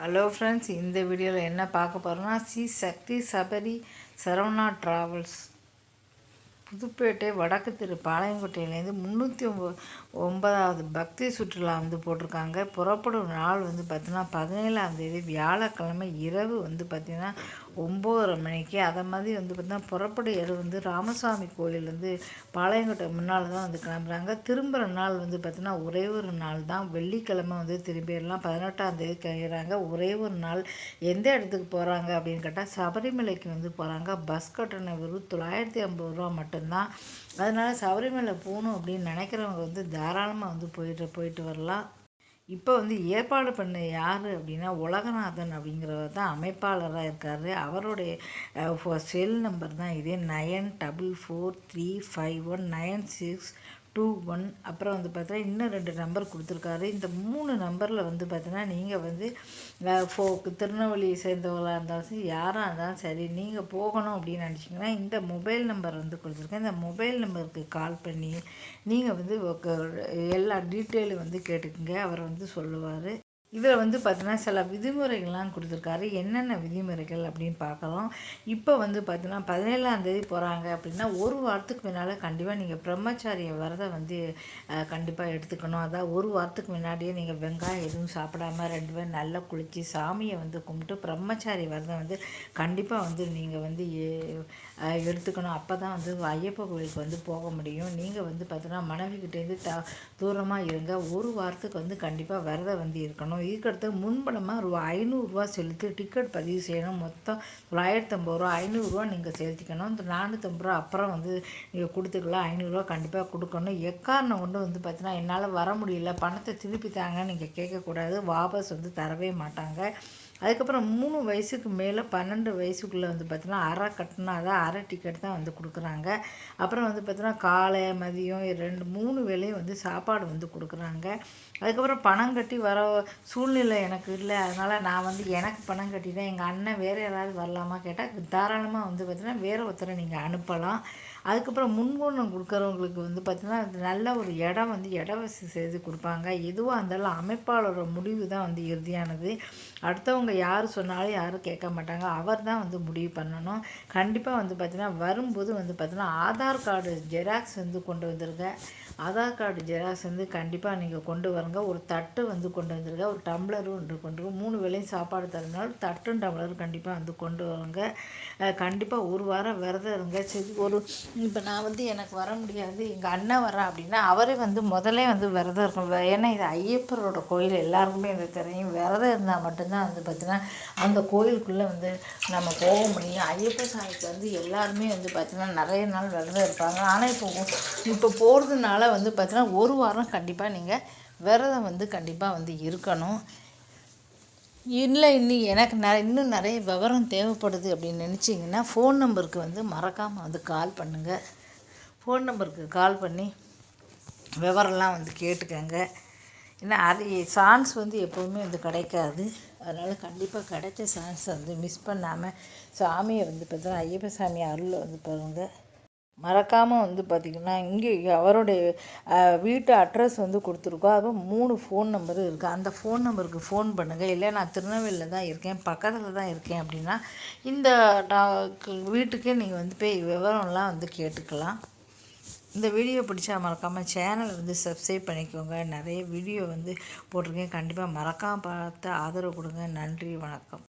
Hello friends, இந்த வீடியோவில் என்ன பார்க்க போகிறோம்னா ஸ்ரீ சக்தி சபரி சரவணா டிராவல்ஸ் புதுப்பேட்டை வடக்கு தெரு பாளையங்கோட்டையிலேருந்து 309வது பக்தி சுற்றுலா போட்டிருக்காங்க. புறப்படும் நாள் பார்த்தீங்கன்னா 17ஆம் தேதி வியாழக்கிழமை இரவு பார்த்திங்கன்னா 9:30 மணிக்கு. அதை மாதிரி பார்த்திங்கன்னா புறப்படும் இடம் ராமசாமி கோயில் பாளையங்கோட்டை முன்னால் தான் கிளம்புறாங்க. திரும்புகிற நாள் பார்த்திங்கன்னா ஒரே ஒரு நாள் தான், வெள்ளிக்கிழமை திரும்பிடலாம். 18ஆம் தேதி கிளம்புறாங்க. ஒரே ஒரு நாள். எந்த இடத்துக்கு போகிறாங்க அப்படின்னு கேட்டால் சபரிமலைக்கு போகிறாங்க. பஸ் கட்டணம் வெறும் 950 ரூபா மட்டும்தான். அதனால் சபரிமலை போகணும் அப்படின்னு நினைக்கிறவங்க தாராளமாக போயிட்டு வரலாம். இப்போ ஏற்பாடு பண்ண யார் அப்படின்னா உலகநாதன் அப்படிங்கிறவர் தான் அமைப்பாளராக இருக்கார். அவருடைய செல் நம்பர் தான் இது 9443519621. அப்புறம் பார்த்தீங்கன்னா இன்னும் 2 நம்பர் கொடுத்துருக்காரு. இந்த 3 நம்பரில் பார்த்தீங்கன்னா நீங்கள் திருநெல்வேலியை சேர்ந்தவங்களாக இருந்தாலும் சரி, யாராக இருந்தாலும் சரி, நீங்கள் போகணும் அப்படின்னு நினச்சிங்கன்னா இந்த மொபைல் நம்பர் கொடுத்துருக்கேன். இந்த மொபைல் நம்பருக்கு கால் பண்ணி நீங்கள் எல்லா டீட்டெயிலும் கேட்டுக்குங்க. அவர் சொல்லுவார். இதில் பார்த்தீங்கன்னா சில விதிமுறைகள்லாம் கொடுத்துருக்காரு. என்னென்ன விதிமுறைகள் அப்படின்னு பார்க்கலாம். இப்போ பார்த்தீங்கன்னா 17ஆம் தேதி போகிறாங்க அப்படின்னா ஒரு வாரத்துக்கு முன்னால் கண்டிப்பாக நீங்கள் பிரம்மச்சாரிய விரதம் கண்டிப்பாக எடுத்துக்கணும். அதாவது ஒரு வாரத்துக்கு முன்னாடியே நீங்கள் வெங்காயம் எதுவும் சாப்பிடாம 2 பேரும் நல்லா குளித்து சாமியை கும்பிட்டு பிரம்மச்சாரி விரதம் கண்டிப்பாக நீங்கள் எடுத்துக்கணும். அப்போ தான் ஐயப்ப கோயிலுக்கு போக முடியும். நீங்கள் பார்த்தீங்கன்னா மனைவிக்கிட்டேருந்து தூரமாக இருங்க. ஒரு வாரத்துக்கு கண்டிப்பாக விரதம் இருக்கணும். இதுக்கடுத்து முன்பணமாக ரூபா 500 செலுத்தி டிக்கெட் பதிவு செய்யணும். மொத்தம் 950 ரூபா. 500 ரூபா நீங்கள் செலுத்திக்கணும். இந்த 450 ரூபா அப்புறம் நீங்கள் கொடுத்துக்கலாம். 500 ரூபா கண்டிப்பாக கொடுக்கணும். எக்காரணம் கொண்டு பார்த்தீங்கன்னா என்னால் வர முடியல, பணத்தை திருப்பி தாங்கன்னு நீங்கள் கேட்கக்கூடாது. வாபஸ் தரவே மாட்டாங்க. அதுக்கப்புறம் 3 வயசுக்கு மேலே 12 வயசுக்குள்ளே பார்த்தீங்கன்னா அரை கட்டினா தான் அரை டிக்கெட் தான் கொடுக்குறாங்க. அப்புறம் பார்த்தீங்கன்னா காலை மதியம் 3 வேளையும் சாப்பாடு கொடுக்குறாங்க. அதுக்கப்புறம் பணம் கட்டி வர சூழ்நிலை எனக்கு இல்லை. அதனால் நான் எனக்கு பணம் கட்டிட்டேன். எங்கள் அண்ணன் வேறு யாராவது வரலாமா கேட்டால் தாராளமாக பார்த்தீங்கன்னா வேறு ஒருத்தரை நீங்கள் அனுப்பலாம். அதுக்கப்புறம் முன்கூணம் கொடுக்குறவங்களுக்கு பார்த்தீங்கன்னா நல்ல ஒரு இடம் இட வசதி செய்து கொடுப்பாங்க. எதுவாக இருந்தாலும் அமைப்பாளரோட முடிவு தான் இறுதியானது. அடுத்தவங்க யார் சொன்னாலும் யாரும் கேட்க மாட்டாங்க. அவர் தான் முடிவு பண்ணணும். கண்டிப்பாக பார்த்தீங்கன்னா வரும்போது பார்த்தீங்கன்னா ஆதார் கார்டு ஜெராக்ஸ் கொண்டு வந்துருங்க. ஆதார் கார்டு ஜெராக்ஸ் கண்டிப்பாக நீங்கள் கொண்டு வருங்க. ஒரு தட்டு கொண்டு வந்துருங்க. ஒரு டம்ளரும் கொண்டு 3 வேளையும் சாப்பாடு தரனால தட்டும் டம்ளரும் கண்டிப்பாக கொண்டு வருங்க. கண்டிப்பாக ஒரு வாரம் விரதம் இருங்க. சரி, இப்போ நான் எனக்கு வர முடியாது, எங்கள் அண்ணன் வரேன் அப்படின்னா அவரே முதல்ல விரதம் இருக்கணும். ஏன்னா இது ஐயப்பரோட கோயில், எல்லாருக்குமே தெரியும். விரதம் இருந்தால் மட்டும்தான் பார்த்தீங்கன்னா அந்த கோயிலுக்குள்ளே நம்ம போக முடியும். ஐயப்ப சாமிக்கு எல்லாருமே பார்த்தீங்கன்னா நிறைய நாள் விரதம் இருப்பாங்க. ஆனால் இப்போ போகிறதுனால பார்த்தீங்கன்னா ஒரு வாரம் கண்டிப்பாக நீங்கள் விரதம் கண்டிப்பாக இருக்கணும். இல்லை எனக்கு இன்னும் நிறைய விவரம் தேவைப்படுது அப்படின்னு நினச்சிங்கன்னா ஃபோன் நம்பருக்கு மறக்காமல் கால் பண்ணுங்கள். ஃபோன் நம்பருக்கு கால் பண்ணி விவரம்லாம் கேட்டுக்கங்க. ஏன்னா அது சான்ஸ் எப்போவுமே கிடைக்காது. அதனால் கண்டிப்பாக கிடைச்ச சான்ஸை மிஸ் பண்ணாமல் சாமியை பார்த்தீங்கன்னா ஐயப்ப சாமி அருள் பாருங்கள். மறக்காமல் பார்த்திங்கன்னா இங்கே அவருடைய வீட்டு அட்ரஸ் கொடுத்துருக்கோம். அதுவும் 3 ஃபோன் நம்பரு இருக்குது. அந்த ஃபோன் நம்பருக்கு ஃபோன் பண்ணுங்கள். இல்லை நான் திருநெல்வேலியில் தான் இருக்கேன், பக்கத்தில் தான் இருக்கேன் அப்படின்னா இந்த வீட்டுக்கே நீங்கள் போய் விவரம்லாம் கேட்டுக்கலாம். இந்த வீடியோ பிடிச்சா மறக்காமல் சேனலை சப்ஸ்கிரைப் பண்ணிக்கோங்க. நிறைய வீடியோ போட்டிருக்கேன். கண்டிப்பாக மறக்காமல் பார்த்து ஆதரவு கொடுங்க. நன்றி, வணக்கம்.